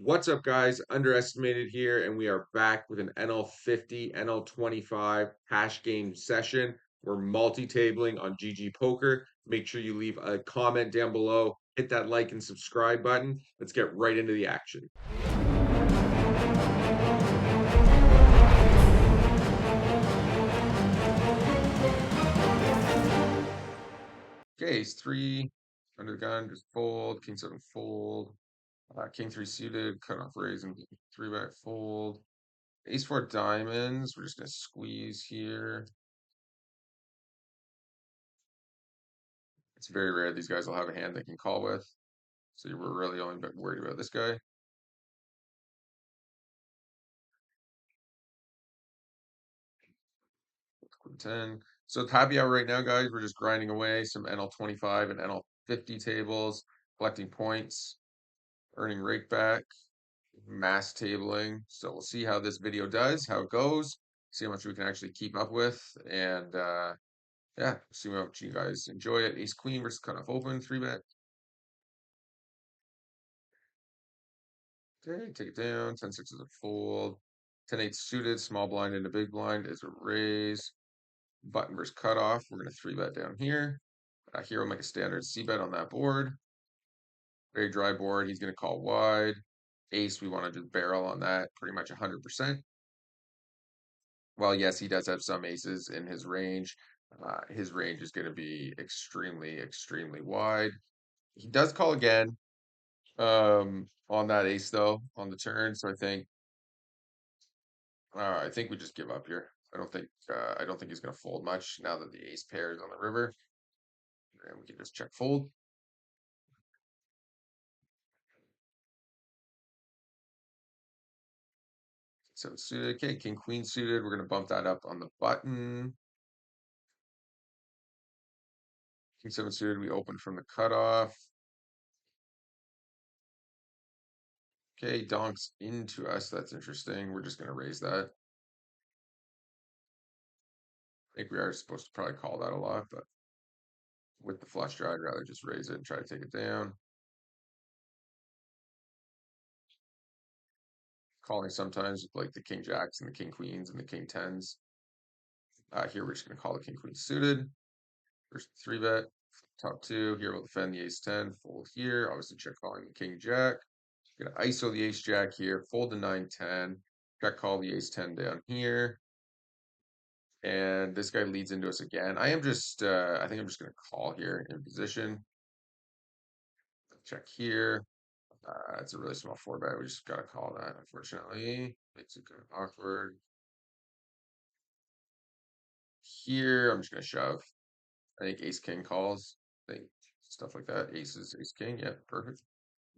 What's up, guys? Underestimated here, and we are back with an NL50, NL25 hash game session. We're multi-tabling on GG Poker. Make sure you leave a comment down below, hit that like and subscribe button. Let's get right into the action. Okay, ace three, under the gun, just fold, king seven fold, king three suited, cut off raise and three bet fold. Ace four diamonds, we're just gonna squeeze here. It's very rare these guys will have a hand they can call with. So you were really only bit worried about this guy. Queen 10. So happy hour right now, guys. We're just grinding away some NL25 and NL50 tables, collecting points, earning rake back, mass tabling. So we'll see how this video does, how it goes, see how much we can actually keep up with, and yeah, see how much you guys enjoy it. Ace Queen versus cutoff open, 3-bet. Okay, take it down. 10-6 is a fold. 10-8 suited, small blind into big blind is a raise. Button versus cutoff. We're going to 3-bet down here. Here we'll make a standard C-bet on that board. Very dry board. He's going to call wide. Ace, we want to just barrel on that pretty much 100%. Well, yes, he does have some aces in his range. His range is going to be extremely, extremely wide. He does call again on that ace, though, on the turn. So I think we just give up here. I don't think he's going to fold much now that the ace pair is on the river. And we can just check fold. So suited, okay, king queen suited. We're gonna bump that up on the button. King seven suited, we open from the cutoff. Okay, donks into us. That's interesting. We're just gonna raise that. I think we are supposed to probably call that a lot, but with the flush draw, I'd rather just raise it and try to take it down. Calling sometimes with like the king jacks and the king queens and the king tens. Here we're just gonna call the king queen suited. First 3-bet, top two. Here we'll defend the ace 10, fold here. Obviously check calling the king jack. Gonna ISO the ace jack here, fold the 9-10, check call the ace 10 down here. And this guy leads into us again. I think I'm just gonna call here in position. Check here. It's a really small 4-bet. We just gotta call that, unfortunately. Makes it kind of awkward. Here, I'm just gonna shove. I think ace king calls. I think stuff like that. Aces, ace king. Yeah, perfect.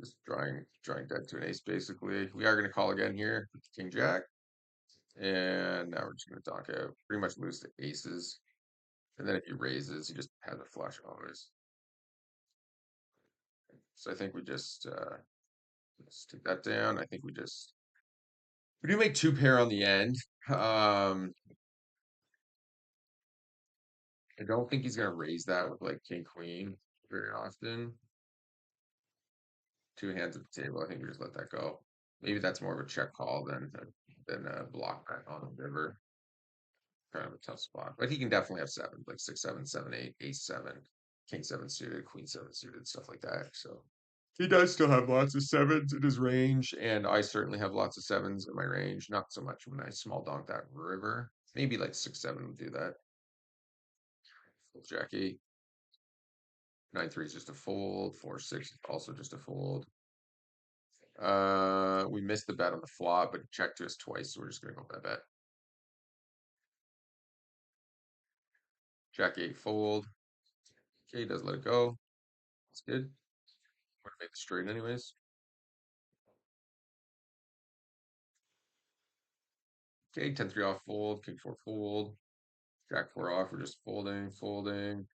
Just drawing dead to an ace basically. We are gonna call again here with the king jack. And now we're just going to donk out. Pretty much lose to aces. And then if he raises, he just has a flush always. So I think we just let's take that down. I think we do make two pair on the end. I don't think he's gonna raise that with like king queen very often. Two hands at the table. I think we just let that go. Maybe that's more of a check call than a block bet on the river. Kind of a tough spot, but he can definitely have seven, like 6, 7, 7, 8, ace seven, king seven suited, queen seven suited, stuff like that. So he does still have lots of sevens in his range, and I certainly have lots of sevens in my range. Not so much when I small donk that river. Maybe like 6, 7 would do that. Full jack eight. 9-3 is just a fold. 4-6 is also just a fold. We missed the bet on the flop, but checked to us twice, so we're just gonna go bet bet. Jack eight fold. Okay, he does let it go. That's good. Would have made the straight anyways. Okay, 10-3 off fold, king four fold, jack four off. We're just folding, folding.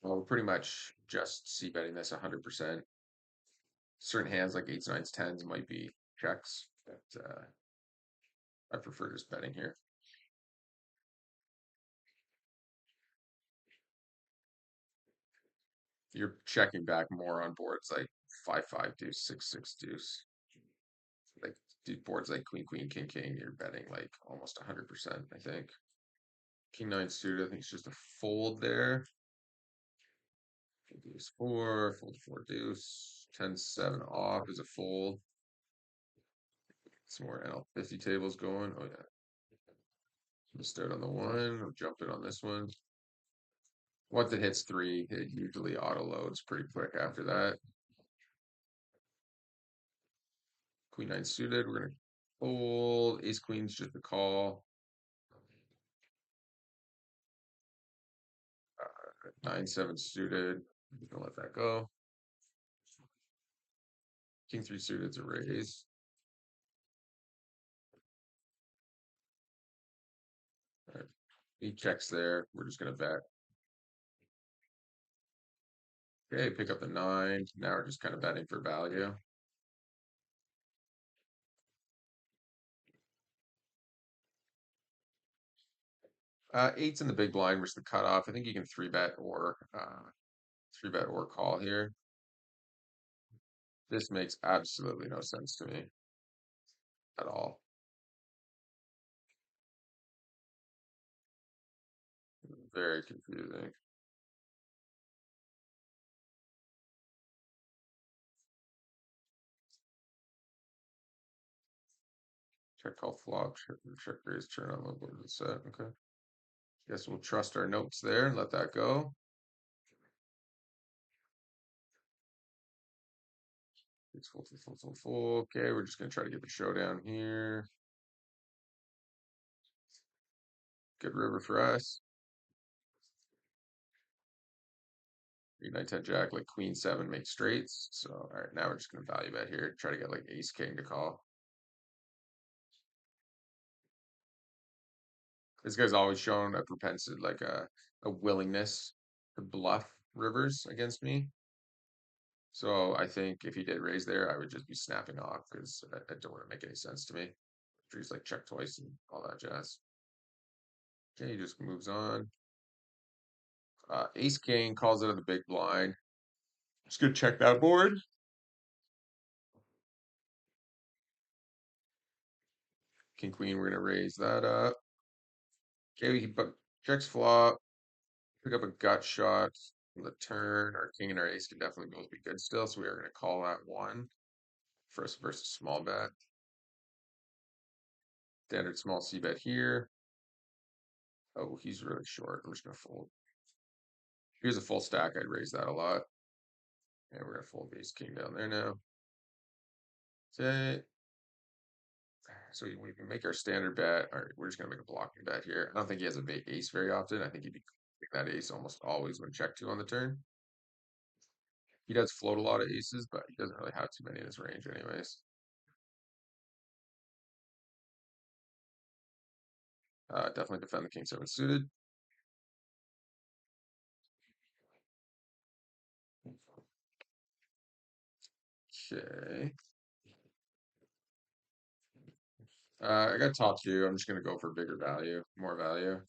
Well, we're pretty much just c-betting this 100%. Certain hands like eights, nines, tens might be checks, but I prefer just betting here. You're checking back more on boards like 5-5 deuce, 6-6 deuce. Dude, boards like queen, queen, king, king, you're betting like almost 100%, I think. King nine suited, I think it's just a fold there. Deuce four, fold four deuce. 10-7 off is a fold. Some more NL50 tables going. Oh yeah. Missed out on the one. I'll jump in on this one. Once it hits three, it usually auto loads pretty quick after that. Queen nine suited, we're gonna fold. Ace queen's just a call. 9-7 suited. Gonna let that go. King three suited's a raise. All right. He checks there. We're just gonna bet. Okay, pick up the nine. Now we're just kind of betting for value. Eight's in the big blind versus the cutoff. I think you can three bet or call here. This makes absolutely no sense to me at all. Very confusing. Check call flop. Check raise turn on the board and set. Okay. Guess we'll trust our notes there and let that go. It's full, full, full, full, full. Okay, we're just gonna try to get the showdown here. Good river for us. 8, 9, 10 jack, like queen seven makes straights. So all right, now we're just gonna value bet here. Try to get like ace king to call. This guy's always shown a propensity, like a willingness to bluff rivers against me. So I think if he did raise there, I would just be snapping off because it don't want to make any sense to me. He's like check twice and all that jazz. Okay, he just moves on. Ace king calls out of the big blind. Just gonna check that board. King queen, we're gonna raise that up. Okay, but checks flop. Pick up a gut shot on the turn. Our king and our ace can definitely both be good still, so we are gonna call that one. First versus small bet. Standard small C bet here. Oh, he's really short. I'm just gonna fold. Here's a full stack. I'd raise that a lot. And we're gonna fold ace king down there now. Okay. So we can make our standard bet. All right, we're just gonna make a blocking bet here. I don't think he has a big ace very often. I think he'd be that ace almost always when check two on the turn. He does float a lot of aces, but he doesn't really have too many in his range anyways. Definitely defend the king seven suited. Okay. I got top two. I'm just gonna go for bigger value, more value.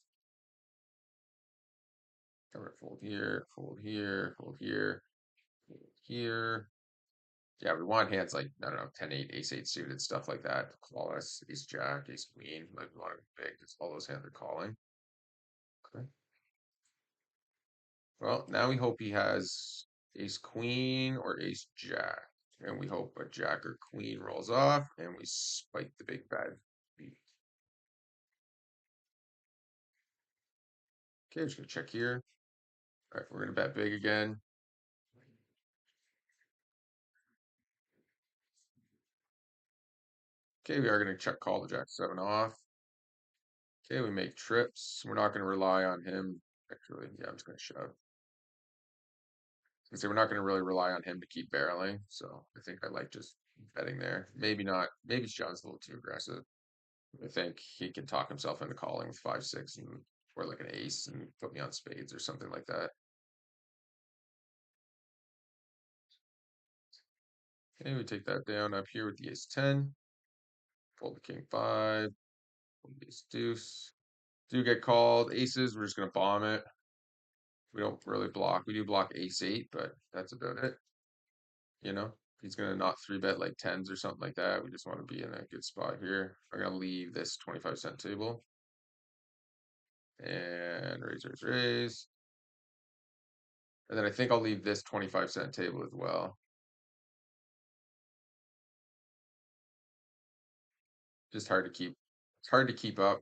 Cover fold here, fold here, fold here, fold here. Yeah, we want hands like, I don't know, 10-8, ace-8 suited, stuff like that. Call us, ace-jack, ace-queen, like we want to be big, because all those hands are calling. Okay. Well, now we hope he has ace-queen or ace-jack. And we hope a jack or queen rolls off, and we spike the big bad beat. Okay, just gonna check here. All right, we're gonna bet big again. Okay, we are gonna check call the jack seven off. Okay, we make trips. We're not gonna rely on him. Actually, yeah, I'm just gonna shove. Say we're not gonna really rely on him to keep barreling, so I think I like just betting there. Maybe not. Maybe John's a little too aggressive. I think he can talk himself into calling with 5-6 and or like an ace and put me on spades or something like that. Okay, we take that down up here with the ace 10. Fold the king 5. Fold the ace deuce. Do get called. Aces, we're just gonna bomb it. We don't really block. We do block ace 8, but that's about it. You know? He's gonna not three bet like tens or something like that. We just want to be in a good spot here. I'm gonna leave this 25-cent table and raise. And then I think I'll leave this 25-cent table as well. Just hard to keep. It's hard to keep up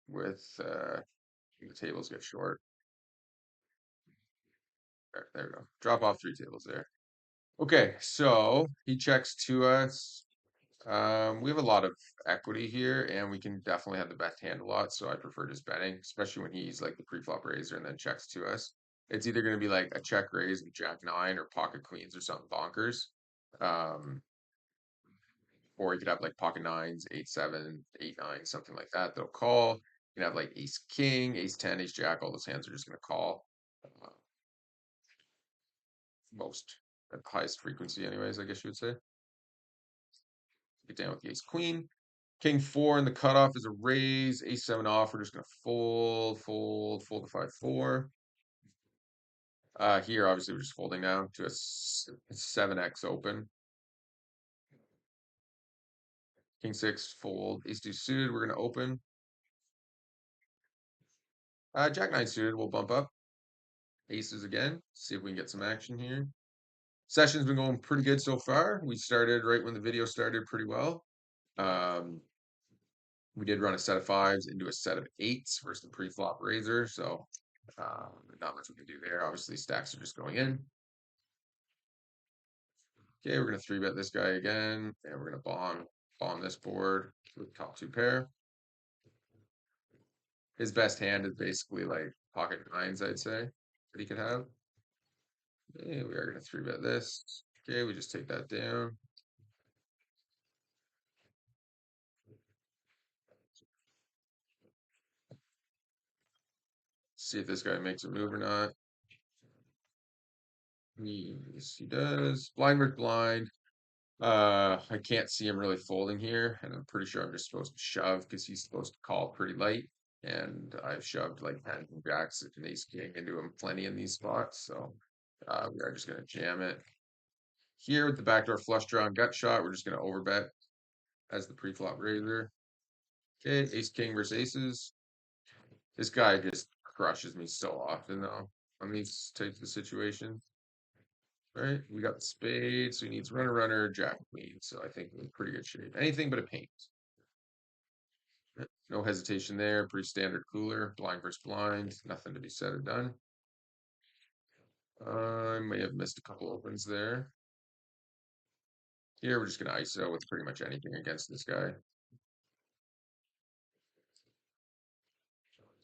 with the tables get short. There we go. Drop off 3 tables there. Okay, so he checks to us. We have a lot of equity here, and we can definitely have the best hand a lot. So I prefer just betting, especially when he's like the pre-flop raiser and then checks to us. It's either going to be like a check raise with Jack 9 or pocket queens or something bonkers. Um, or you could have like pocket nines, 8-7, 8-9, something like that. They'll call. You can have like ace king, ace 10, ace jack. All those hands are just going to call. Uh, most at the highest frequency, anyways, I guess you would say. Get down with the ace queen. King 4 and the cutoff is a raise. Ace 7 off. We're just going to fold to 5-4. Here, obviously, we're just folding now to a 7x open. King 6, fold. Ace 2 suited, we're going to open. Jack 9 suited, we'll bump up. Aces again. See if we can get some action here. Session's been going pretty good so far. We started right when the video started pretty well. We did run a set of 5s into a set of 8s versus the pre-flop raiser, so not much we can do there. Obviously, stacks are just going in. Okay, we're gonna 3-bet this guy again, and we're gonna bomb this board with top 2 pair. His best hand is basically like pocket nines, I'd say, that he could have. Okay, we are gonna 3-bet this. Okay, we just take that down. See if this guy makes a move or not. Yes, he does. Blind versus blind. I can't see him really folding here, and I'm pretty sure I'm just supposed to shove because he's supposed to call pretty light. And I've shoved like 10 jacks and ace king into him plenty in these spots, so we are just gonna jam it. Here with the backdoor flush draw and gut shot, we're just gonna overbet as the pre-flop raiser. Okay, ace king versus aces. This guy just crushes me so often though on these types of situations. Right, we got the spade, so he needs runner, jack queen. So I think we're in pretty good shape. Anything but a paint. No hesitation there. Pretty standard cooler. Blind versus blind. Nothing to be said or done. I may have missed a couple opens there. Here we're just gonna ISO with pretty much anything against this guy.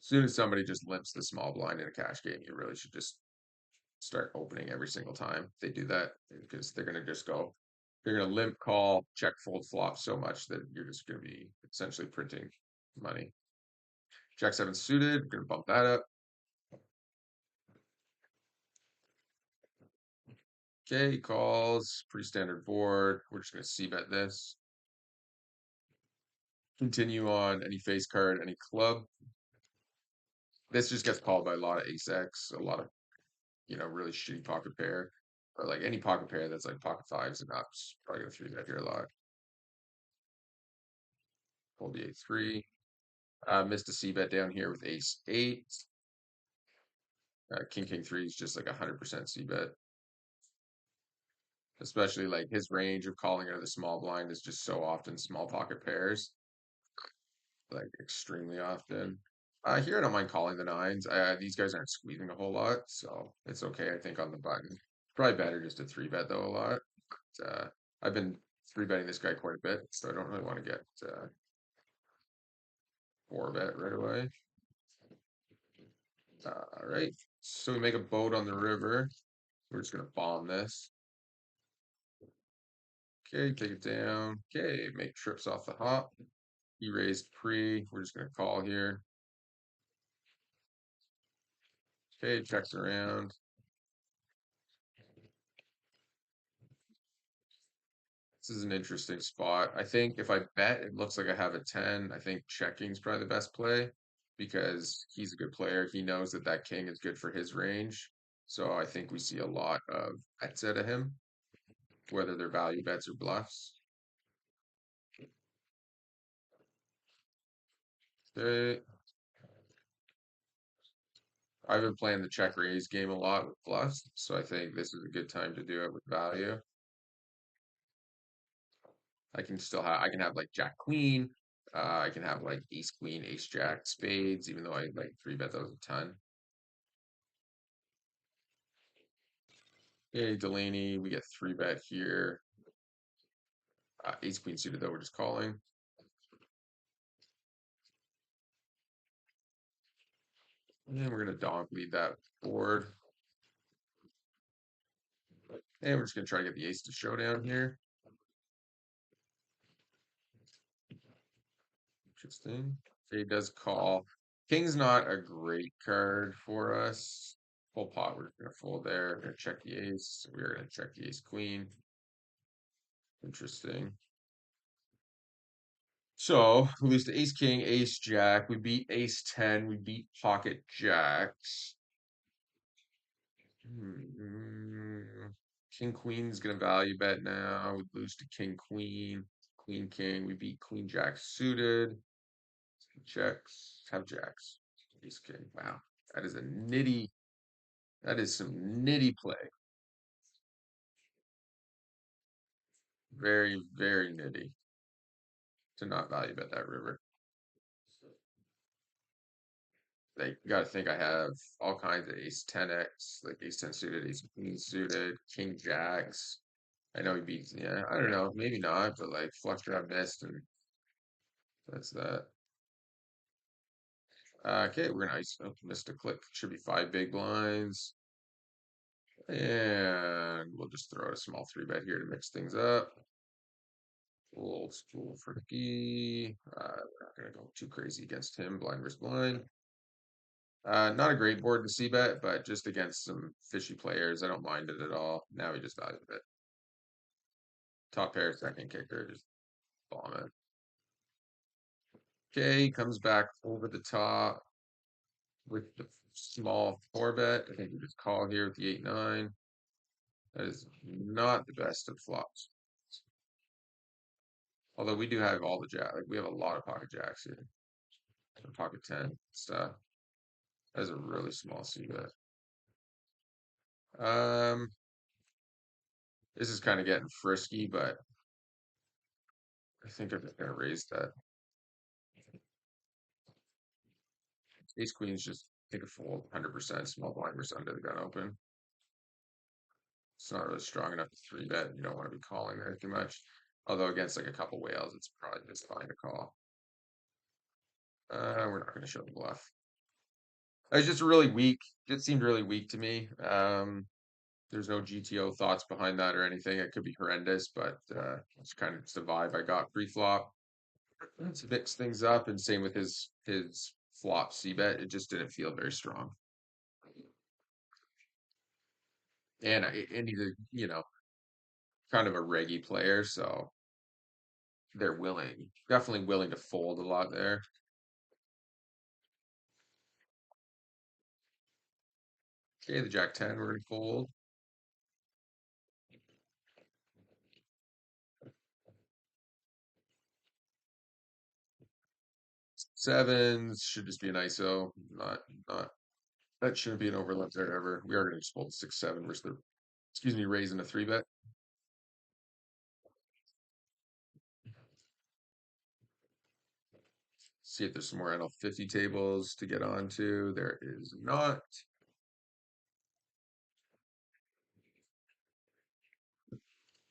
As soon as somebody just limps the small blind in a cash game, you really should just start opening every single time they do that because they're gonna just go. They're gonna limp call, check fold flop so much that you're just gonna be essentially printing money. Jack 7 suited, gonna bump that up. Okay, he calls, pretty standard board. We're just gonna c-bet this. Continue on any face card, any club. This just gets called by a lot of ace X, a lot of, really shitty pocket pair. Or like any pocket pair that's like pocket fives and ups. Probably gonna 3-bet here a lot. Fold the A3. Missed a c-bet down here with ace 8. King 3 is just like 100% c-bet. Especially like his range of calling out of the small blind is just so often small pocket pairs. Like extremely often. Here I don't mind calling the nines. These guys aren't squeezing a whole lot, so it's okay, I think, on the button. Probably better just to 3-bet though a lot. But, I've been 3-betting this guy quite a bit, so I don't really want to get 4-bet right away. All right, so we make a boat on the river. We're just gonna bomb this. Okay, take it down. Okay, make trips off the hop. He raised pre. We're just gonna call here. Okay, checks around. This is an interesting spot. I think if I bet, it looks like I have a 10. I think checking's probably the best play because he's a good player. He knows that that king is good for his range. So I think we see a lot of bets out of him, whether they're value bets or bluffs. Okay. I've been playing the check raise game a lot with bluffs, so I think this is a good time to do it with value. I can have like Jack Queen. I can have like Ace Queen, Ace Jack, Spades, even though I like three bet those a ton. Okay, Delaney, we get three bet here. Ace Queen suited though, we're just calling. And then we're gonna donk lead that board. And we're just gonna try to get the ace to showdown here. Interesting. Okay, he does call. King's not a great card for us. Full pot, we're gonna fold there. We're gonna check the ace. We're gonna check the ace queen. Interesting. So we lose to ace king, ace jack. We beat ace 10. We beat pocket jacks. King queen's gonna value bet now. We lose to king queen, queen king. We beat queen jack suited. Checks, have jacks. Ace king. Wow, that is a nitty. That is some nitty play. Very, very nitty to not value bet that river. Like, you gotta think I have all kinds of ace 10x, like ace 10 suited, ace queen suited, king jacks. I know he beats, yeah, I don't know, maybe not, but like flush draw missed, and that's that. Okay, we're gonna missed a click. Should be five big blinds. And we'll just throw a small three bet here to mix things up. Old school Fricky. We're not gonna go too crazy against him, blind versus blind. Not a great board to see bet, but just against some fishy players, I don't mind it at all. Now we just value it. Top pair, second kicker, just bomb it. Okay, comes back over the top with the small four bet. I think we just call here with the 8-9. That is not the best of flops. Although we do have all the jack, like we have a lot of pocket jacks here. Pocket 10 stuff. That is a really small C bet. Um, this is kind of getting frisky, but I think I'm just gonna raise that. Ace Queen's just take a full 100% small blind versus under the gun open. It's not really strong enough to three bet. You don't want to be calling there too much. Although against like a couple whales, it's probably just fine to call. We're not going to show the bluff. It's just really weak. It seemed really weak to me. There's no GTO thoughts behind that or anything. It could be horrendous, but it's kind of the vibe I got pre-flop. To mix things up, and same with his flop C bet. It just didn't feel very strong. And he's a kind of a reggy player, so they're definitely willing to fold a lot there. Okay, the Jack 10 we're gonna fold. Sevens should just be an ISO, not that shouldn't be an overlap there ever. We are gonna just fold 6-7 versus the raising a three bet. See if there's some more NL50 tables to get onto. There is not.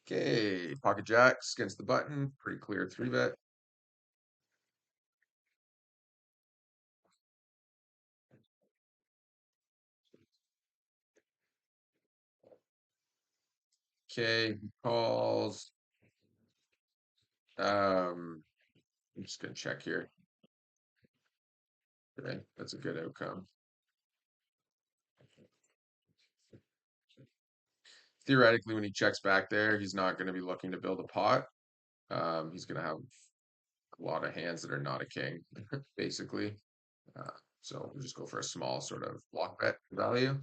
Okay, pocket jacks against the button, pretty clear three bet. Okay, he calls. I'm just gonna check here. Okay, that's a good outcome. Theoretically, when he checks back there, he's not going to be looking to build a pot. He's going to have a lot of hands that are not a king, basically. So we'll just go for a small sort of block bet value.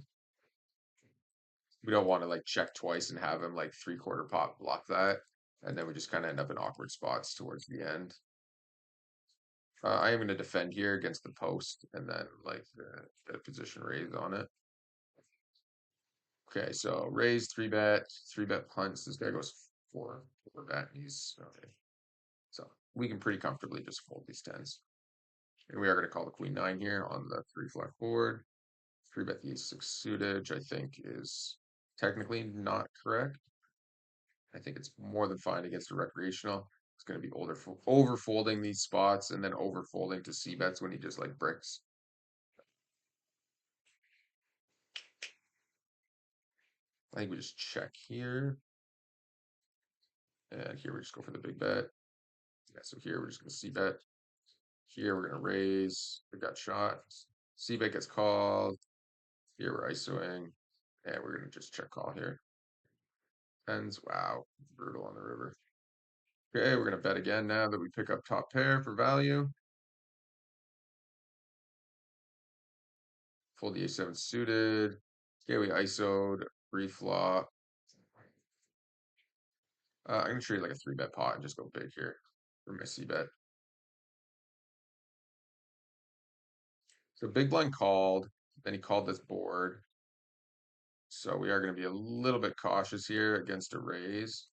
We don't want to like check twice and have him like 3/4 pot block that. And then we just kind of end up in awkward spots towards the end. I am going to defend here against the post and then like get a position raise on it. Okay, so raise 3-bet punts. This guy goes 4-bet. He's okay. So we can pretty comfortably just fold these tens. And we are going to call the queen 9 here on the 3-flat board. 3-bet the ace 6 suited, which I think is technically not correct. I think it's more than fine against a recreational. It's going to be over folding these spots and then over folding to C bets when he just like bricks. I think we just check here. And here we just go for the big bet. Yeah, so here we're just going to C bet. Here we're going to raise. We got shot. C bet gets called. Here we're ISOing. And we're going to just check call here. Tens. Wow. Brutal on the river. Okay, we're going to bet again now that we pick up top pair for value. Fold the A7 suited. Okay, we ISO'd. Pre-flop. I'm gonna treat it like a 3-bet pot and just go big here for my C bet. So big blind called, then he called this board. So we are gonna be a little bit cautious here against a raise.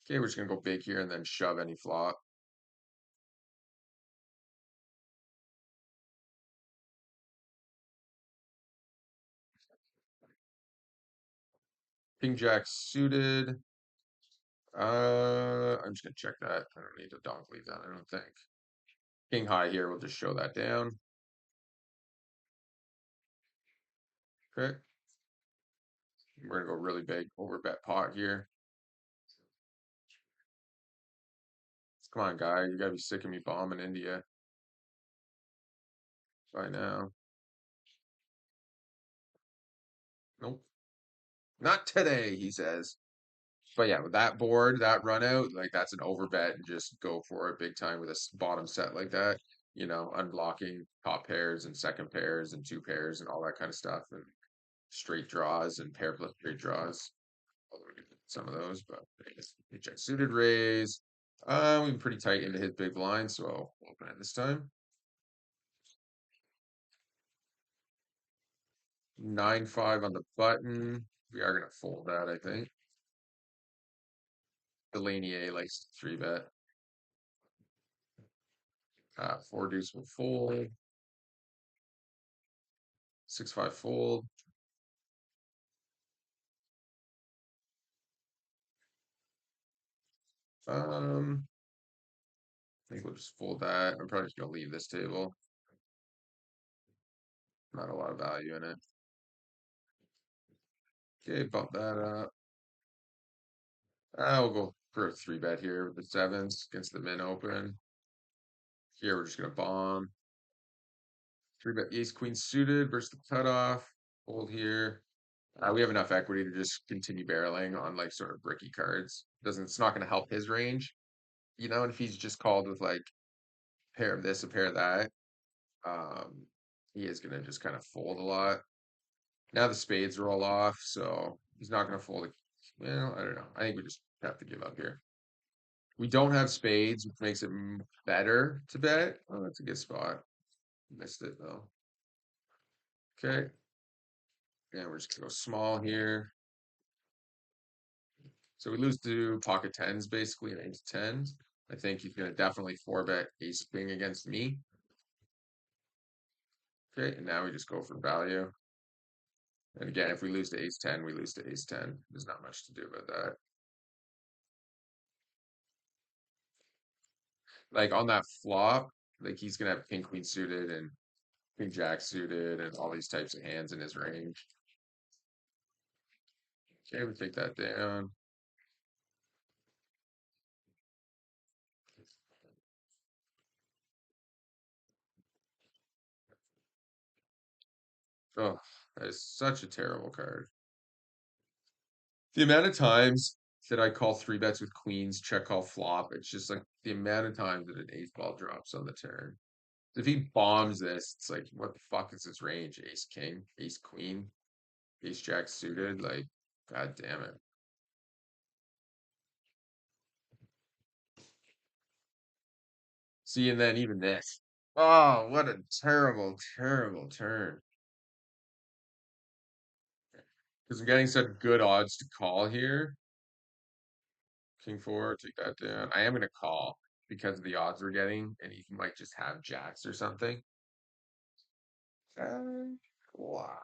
Okay, we're just gonna go big here and then shove any flop. King jack suited. I'm just gonna check that. I don't need to donk leave that, I don't think. King high here, we'll just show that down. Okay. We're gonna go really big over bet pot here. Come on, guy. You gotta be sick of me bombing India by now. Nope. Not today, he says. But yeah, with that board, that run out, like that's an overbet and just go for it big time with a bottom set like that. You know, unblocking top pairs and second pairs and two pairs and all that kind of stuff and straight draws and pair plus straight draws. Although we did some of those, but check suited raise. We've been pretty tight into his big blind, so I'll open it this time. 9-5 on the button. We are gonna fold that, I think. Delanier likes to 3-bet. 4 deuce will fold. 6-5 fold. I think we'll just fold that. I'm probably just gonna leave this table. Not a lot of value in it. Okay, bump that up. We'll go for a 3-bet here with the sevens against the min open. Here we're just gonna bomb. 3-bet ace queen suited versus the cutoff. Fold here. We have enough equity to just continue barreling on like sort of bricky cards. It's not gonna help his range, you know, and if he's just called with like pair of this, a pair of that, um, he is gonna just kind of fold a lot. Now the spades roll off, so he's not gonna fold. Well, I don't know. I think we just have to give up here. We don't have spades, which makes it better to bet. Oh, that's a good spot. Missed it though. Okay. And we're just gonna go small here. So we lose to pocket tens basically and ace tens. I think he's gonna definitely 4-bet ace king against me. Okay, and now we just go for value. And again, if we lose to ace 10, we lose to ace 10. There's not much to do about that. Like on that flop, like he's gonna have king queen suited and king jack suited and all these types of hands in his range. Okay, we take that down. Oh, that is such a terrible card. The amount of times that I call 3-bets with queens, check call flop, it's just like the amount of times that an ace ball drops on the turn. If he bombs this, it's like, what the fuck is his range? Ace king, ace queen, ace jack suited. Like, god damn it. See, and then even this. Oh, what a terrible, terrible turn. Because I'm getting such good odds to call here. King four, take that down. I am gonna call because of the odds we're getting, and he might just have jacks or something. Wow.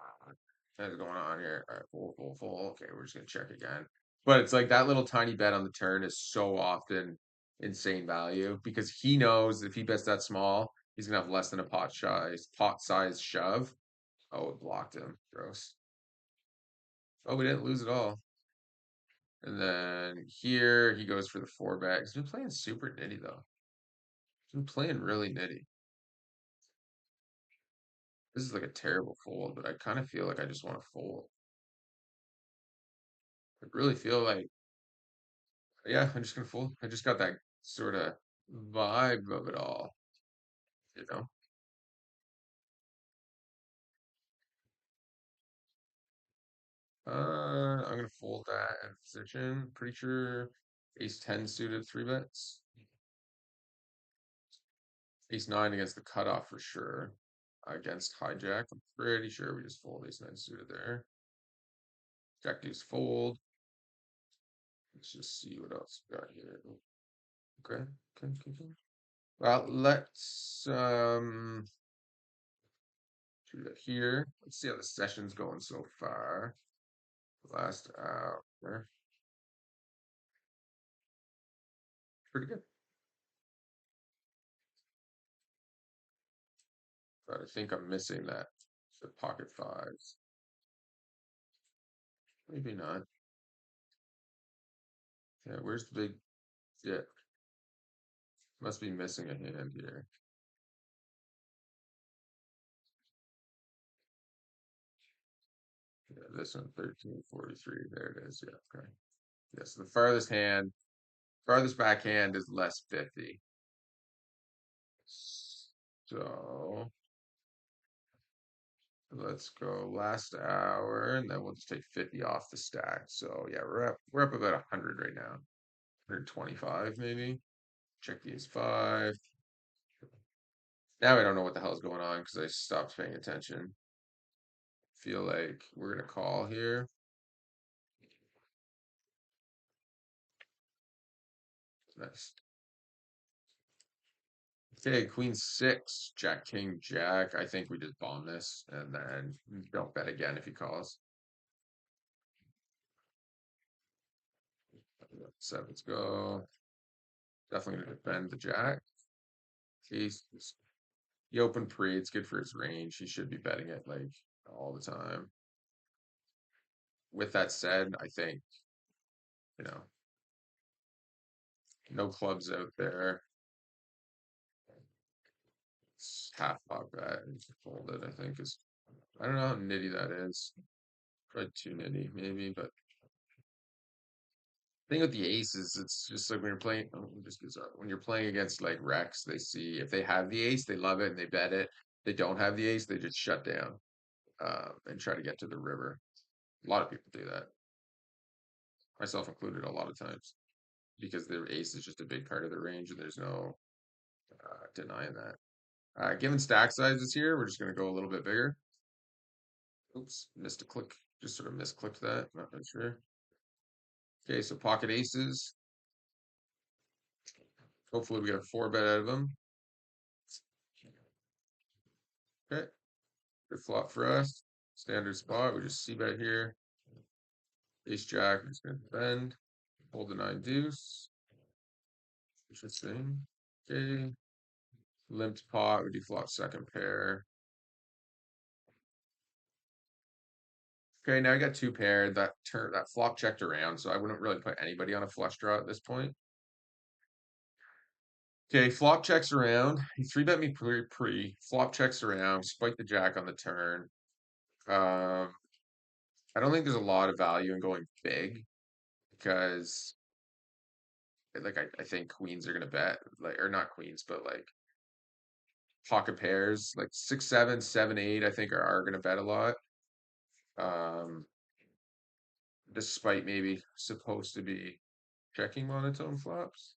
What is going on here? All right, full, full, full. Okay, we're just gonna check again. But it's like that little tiny bet on the turn is so often insane value because he knows if he bets that small, he's gonna have less than a pot size shove. Oh, it blocked him. Gross. Oh, we didn't lose at all. And then here he goes for the four bet. He's been playing super nitty though. He's been playing really nitty. This is like a terrible fold, but I kind of feel like I just want to fold. I really feel like, yeah, I'm just gonna fold. I just got that sort of vibe of it all, you know? I'm gonna fold that in position. Pretty sure ace 10 suited three bets. Ace 9 against the cutoff for sure. Against hijack, I'm pretty sure we just fold ace 9 suited there. Jack deuce fold. Let's just see what else we got here. Okay, okay, okay, okay. Well, let's do that here. Let's see how the session's going so far. Last hour. Pretty good. But I think I'm missing that. The pocket fives. Maybe not. Yeah, where's the big dip? Must be missing a hand here. Yeah, this one, 1343. There it is. Yeah, okay. Yes, the farthest back hand is less 50. So let's go last hour, and then we'll just take 50 off the stack. So yeah, we're up about 100 right now. 125 maybe. Check these five. Now I don't know what the hell's going on because I stopped paying attention. Feel like we're gonna call here. Nice. Okay, Queen six, Jack King Jack. I think we just bomb this and then don't bet again if he calls. Sevens go. Definitely gonna defend the Jack. He's the open pre. It's good for his range. He should be betting it like all the time. With that said, I think you know no clubs out there. It's half pot bet and fold it. I think is I don't know how nitty that is. Probably too nitty maybe, but thing with the aces, it's just like when you're playing. Oh, just gives up. When you're playing against like Rex, they see if they have the ace, they love it and they bet it. They don't have the ace, they just shut down and try to get to the river. A lot of people do that, myself included, a lot of times because their ace is just a big part of their range, and there's no denying that. Given stack sizes here, we're just going to go a little bit bigger. Oops, missed a click. Just sort of misclicked that. Not really sure. Okay, so pocket aces. Hopefully, we get a four bet out of them. Okay. Good flop for us. Standard spot. We just see bet here. Ace jack is going to bend. Hold the nine deuce. Interesting. Okay. Limped pot. We do flop second pair. Okay, now I got two paired. That flop checked around, so I wouldn't really put anybody on a flush draw at this point. Okay, flop checks around. He three bet me pre. Flop checks around. Spike the jack on the turn. Um, I don't think there's a lot of value in going big because like I think queens are gonna bet like or not queens but like pocket pairs, like 6-7, 7-8, I think are gonna bet a lot. Um, despite maybe supposed to be checking monotone flops.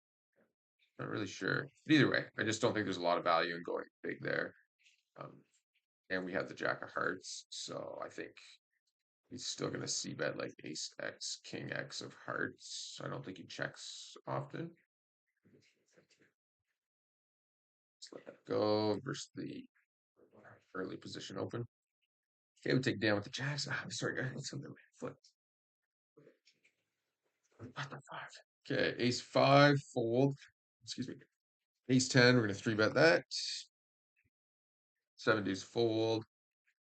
Not really sure. But either way, I just don't think there's a lot of value in going big there. Um, and we have the Jack of Hearts, so I think he's still gonna see bet like Ace X, King X of Hearts. I don't think he checks often. Let's let that go versus the early position open. Okay, we take down with the Jacks. Sorry, guys. It's on the foot. What the fuck? Okay, Ace 5, fold. Excuse me. Ace 10, we're gonna 3-bet that. 7 deuce fold.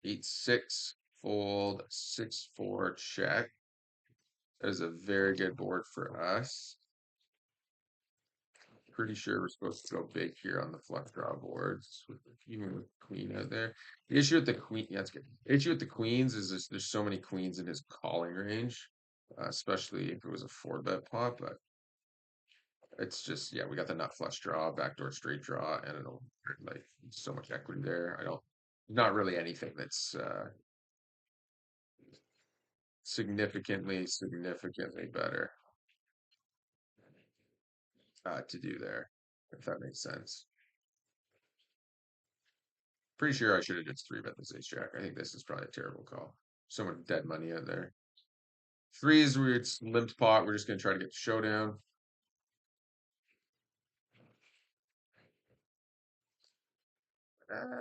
8-6 fold. 6-4 check. That is a very good board for us. Pretty sure we're supposed to go big here on the flush draw boards, even with queen out there. The issue with the queen, yeah, that's good. The issue with the queens is there's so many queens in his calling range, especially if it was a 4-bet pot. But it's just, yeah, we got the nut flush draw, backdoor straight draw, and it'll like so much equity there. Not really anything that's significantly better to do there, if that makes sense. Pretty sure I should have just 3-bet this ace jack. I think this is probably a terrible call. So much dead money out there. Threes, it's limped pot. We're just gonna try to get the showdown.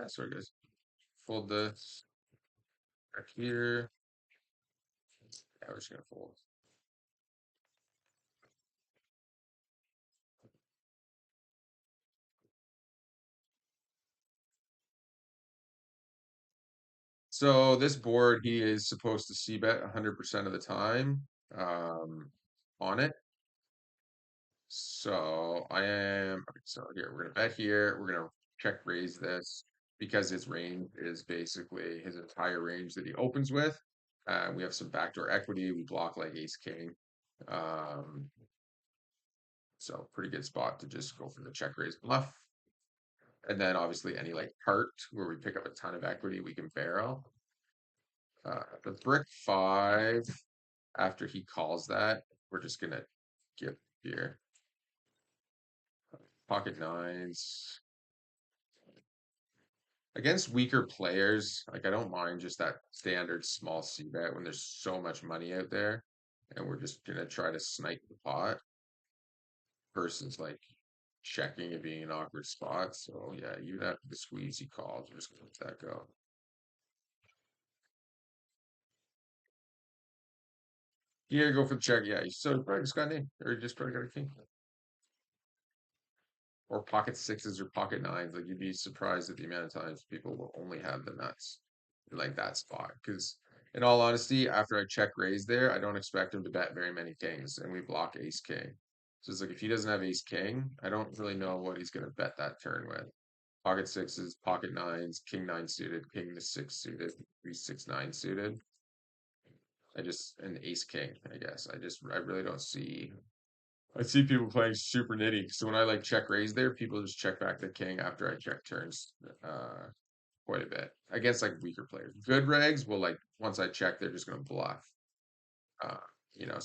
Sorry guys. Fold this back here. Yeah, we're just gonna fold. So this board, he is supposed to c bet 100% of the time on it. So I am, okay, so here, we're gonna bet here, we're gonna check raise this because his range is basically his entire range that he opens with. We have some backdoor equity, we block like ace king. Um, so pretty good spot to just go for the check raise bluff. And then obviously any like heart where we pick up a ton of equity, we can barrel. The brick 5, after he calls that, we're just gonna give here. Pocket nines. Against weaker players, like I don't mind just that standard small c bet when there's so much money out there, and we're just gonna try to snipe the pot versus like checking and being an awkward spot. So yeah, even after the squeeze he calls, we're just gonna let that go. Yeah, go for the check. Yeah, so probably just got an eight, or just probably got a king. Or pocket sixes or pocket nines. Like you'd be surprised at the amount of times people will only have the nuts in like that spot. Because in all honesty, after I check raise there, I don't expect him to bet very many kings, and we block ace king. So it's like if he doesn't have ace king, I don't really know what he's gonna bet that turn with. Pocket sixes, pocket nines, king nine suited, king to six suited, 3-6-9 suited. An ace king, I guess. I really don't see. I see people playing super nitty. So when I like check raise there, people just check back the king after I check turns quite a bit against like weaker players. Good regs will like once I check, they're just gonna bluff. Uh,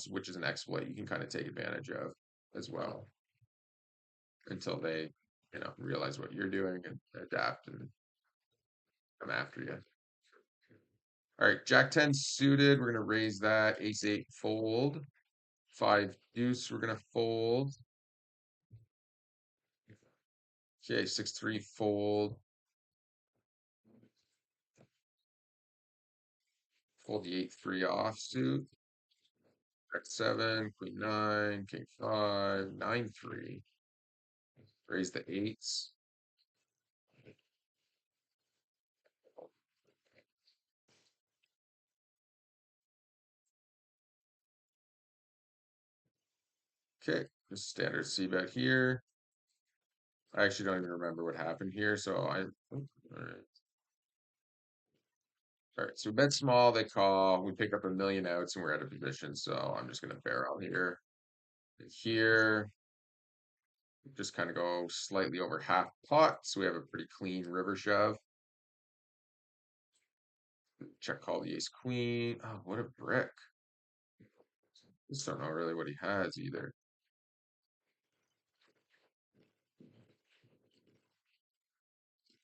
which is an exploit you can kind of take advantage of as well until they, realize what you're doing and adapt and come after you. All right, Jack 10 suited. We're gonna raise that. Ace 8 fold. 5 deuce. We're gonna fold. Okay, 6-3 fold. Fold the 8-3 offsuit. Jack 7, Queen 9, King 5, 9-3. Raise the eights. Okay, just standard C bet here. I actually don't even remember what happened here, so all right. All right, so we bet small, they call, we pick up a million outs and we're out of position, so I'm just gonna barrel here. Here, Just kind of go slightly over half pot, so we have a pretty clean river shove. Check call the ace queen. Oh, what a brick. Just don't know really what he has either.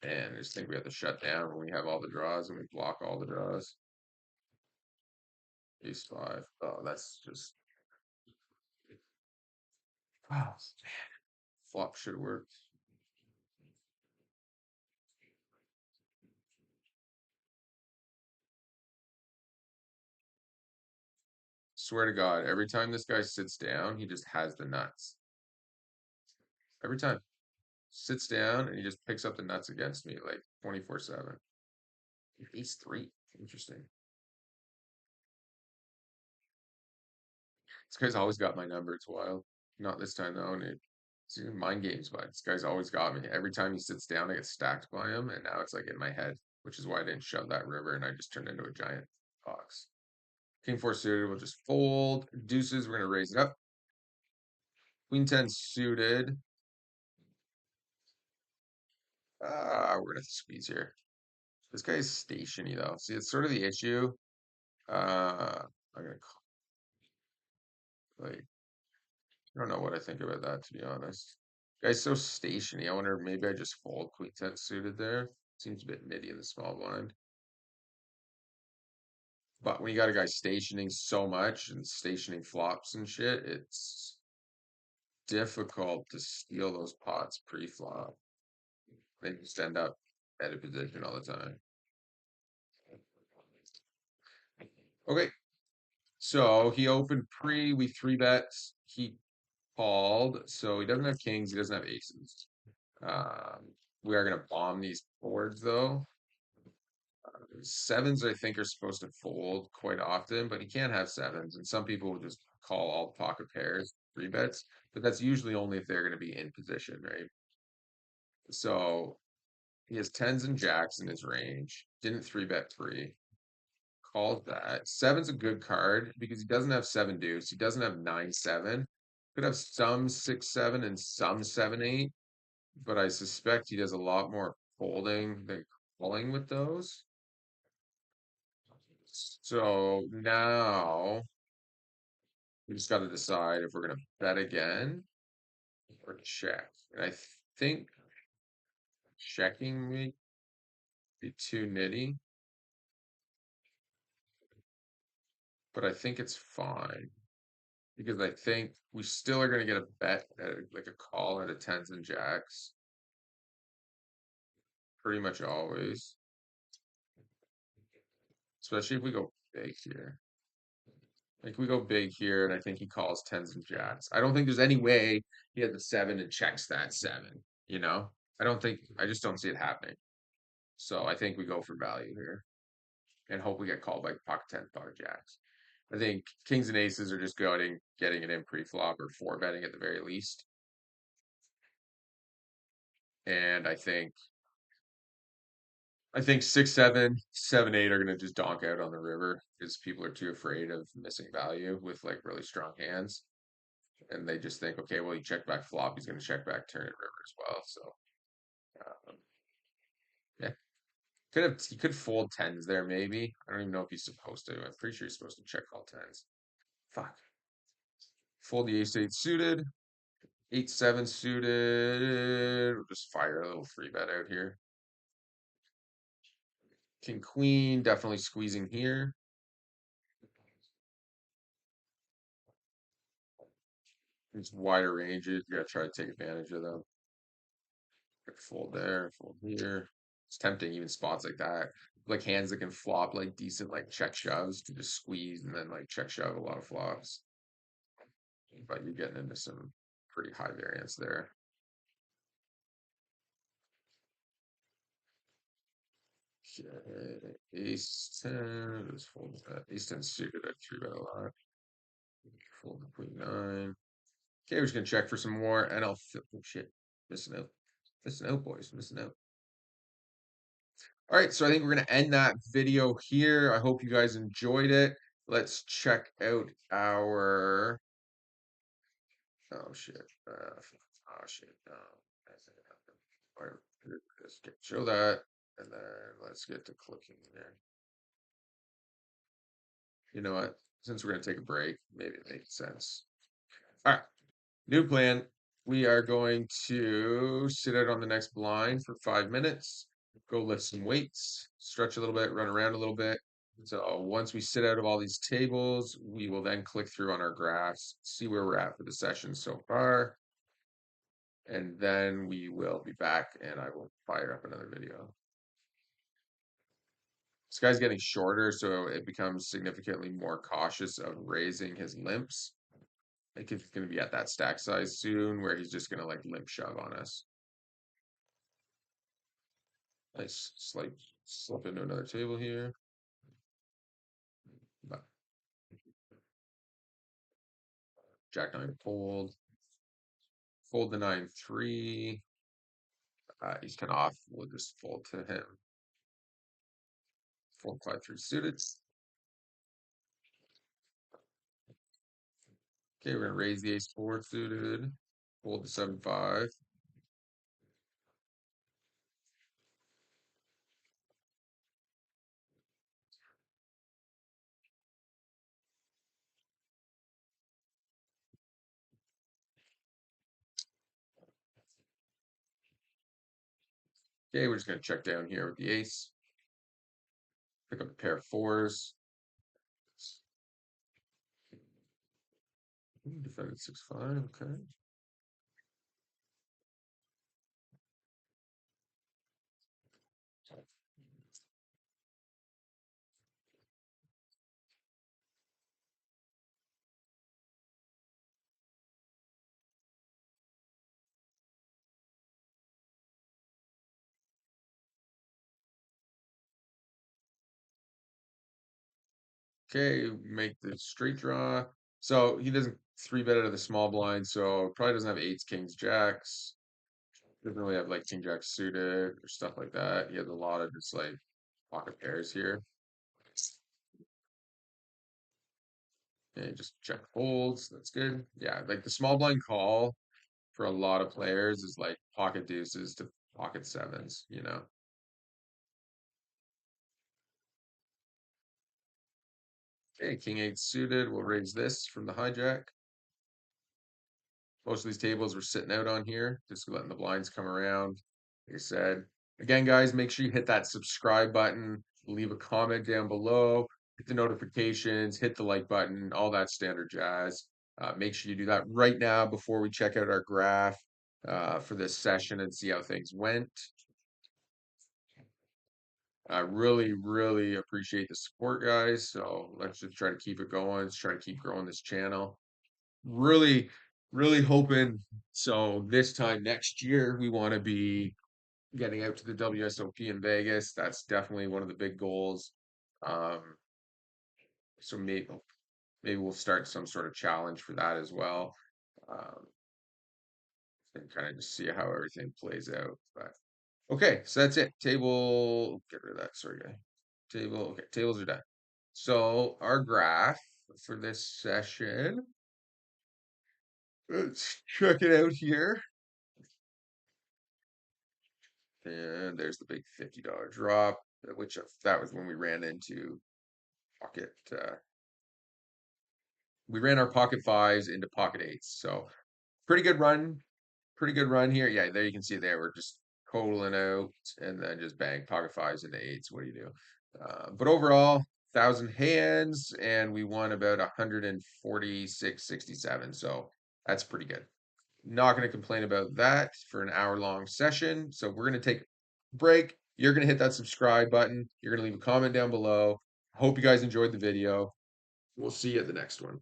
And I just think we have to shut down when we have all the draws and we block all the draws. Ace five. Oh, that's just. Oh, man. Flop should work. Swear to God, every time this guy sits down, he just has the nuts. Every time. Sits down and he just picks up the nuts against me like 24/7. Ace three. Interesting. This guy's always got my number. It's wild. Not this time though. And it's even mind games, but this guy's always got me. Every time he sits down, I get stacked by him, and now it's like in my head, which is why I didn't shove that river, and I just turned into a giant box. King four suited, we'll just fold. Deuces, we're gonna raise it up. Queen ten suited. We're gonna squeeze here. This guy is stationy though. See, it's sort of the issue. I'm gonna like I don't know what I think about that, to be honest. Guy's so stationy. I wonder if maybe I just fold queen ten suited there. Seems a bit nitty in the small blind. But when you got a guy stationing so much and stationing flops and shit, it's difficult to steal those pots pre-flop. They just end up at a position all the time. Okay, so he opened pre, we three bets. He called, so he doesn't have kings, he doesn't have aces. We are gonna bomb these boards though. Sevens, I think, are supposed to fold quite often, but he can't have sevens. And some people will just call all the pocket pairs three bets, but that's usually only if they're going to be in position, right? So he has tens and jacks in his range. Didn't three bet free. Called that. Seven's a good card because he doesn't have seven deuce. He doesn't have nine seven. Could have some six seven and some seven eight, but I suspect he does a lot more folding than calling with those. So now we just got to decide if we're going to bet again or check. And I think checking may be too nitty, but I think it's fine because I think we still are going to get a bet at like a call at a tens and jacks pretty much always, especially if we go big here. Like we go big here, and I think he calls tens and jacks. I don't think there's any way he has a seven and checks that seven. You know, I don't think. I just don't see it happening. So I think we go for value here and hope we get called by pocket ten, pocket jacks. I think kings and aces are just getting it in pre-flop or four betting at the very least. And I think six, seven, seven, eight are gonna just donk out on the river because people are too afraid of missing value with like really strong hands. And they just think, okay, well, he checked back flop, he's gonna check back turn and river as well. So yeah. He could fold tens there, maybe. I don't even know if he's supposed to. I'm pretty sure he's supposed to check all tens. Fuck. Fold the ace eight suited. 8-7 suited. We'll just fire a little free bet out here. King queen, definitely squeezing here. These wider ranges, you gotta try to take advantage of them. Fold there, fold here. It's tempting even spots like that. Like hands that can flop like decent like check shoves to just squeeze and then like check shove a lot of flops. But you're getting into some pretty high variance there. Okay, ace 10, just fold that. Ace 10 suited, I three bet a lot. Fold the queen nine. Okay, we're just gonna check for some more, and I'll flip. Oh shit, missing out, boys, missing out. All right, so I think we're gonna end that video here. I hope you guys enjoyed it. Let's check out our. Oh shit. Oh shit, no. Alright, just show that, and then let's get to clicking there. You know what? Since we're gonna take a break, maybe it makes sense. All right, new plan. We are going to sit out on the next blind for 5 minutes, go lift some weights, stretch a little bit, run around a little bit. So once we sit out of all these tables, we will then click through on our graphs, see where we're at for the session so far. And then we will be back and I will fire up another video. This guy's getting shorter, so it becomes significantly more cautious of raising his limps. I think he's going to be at that stack size soon where he's just going to like limp shove on us. Nice slip into another table here. Jack 9 fold. Fold the 9-3. He's kind of off. We'll just fold to him. Fold 5-3 suited. Okay, we're gonna raise the ace-4 suited. Fold the 7-5. Okay, we're just gonna check down here with the ace. Pick up a pair of 4s. Defended 6-5, okay. Okay, make the straight draw. So he doesn't 3-bet out of the small blind, so probably doesn't have eights, kings, jacks. Doesn't really have like king jack suited or stuff like that. He has a lot of just like pocket pairs here. And just check folds. That's good. Yeah, like the small blind call for a lot of players is like pocket deuces to pocket sevens, you know. Okay, king eight suited. We'll raise this from the hijack. Most of these tables we're sitting out on here, just letting the blinds come around. Like I said, again, guys, make sure you hit that subscribe button, leave a comment down below, hit the notifications, hit the like button, all that standard jazz. Make sure you do that right now before we check out our graph for this session and see how things went. I really, really appreciate the support, guys. So let's just try to keep it going. Let's try to keep growing this channel. Really, really hoping so this time next year we want to be getting out to the WSOP in Vegas. That's definitely one of the big goals. Um, so maybe we'll start some sort of challenge for that as well. Um, and kind of just see how everything plays out. But okay, so that's it. Table, get rid of that. Sorry, guy. Table, okay, tables are done. So our graph for this session. Let's check it out here. And there's the big $50 drop, which that was when we ran into pocket. We ran our pocket fives into pocket eights. So pretty good run. Pretty good run here. Yeah, there you can see there. We're just totaling out and then just bang pocket fives into eights. What do you do? But overall, 1,000 hands, and we won about 146.67. So that's pretty good. Not going to complain about that for an hour-long session. So we're going to take a break. You're going to hit that subscribe button. You're going to leave a comment down below. Hope you guys enjoyed the video. We'll see you at the next one.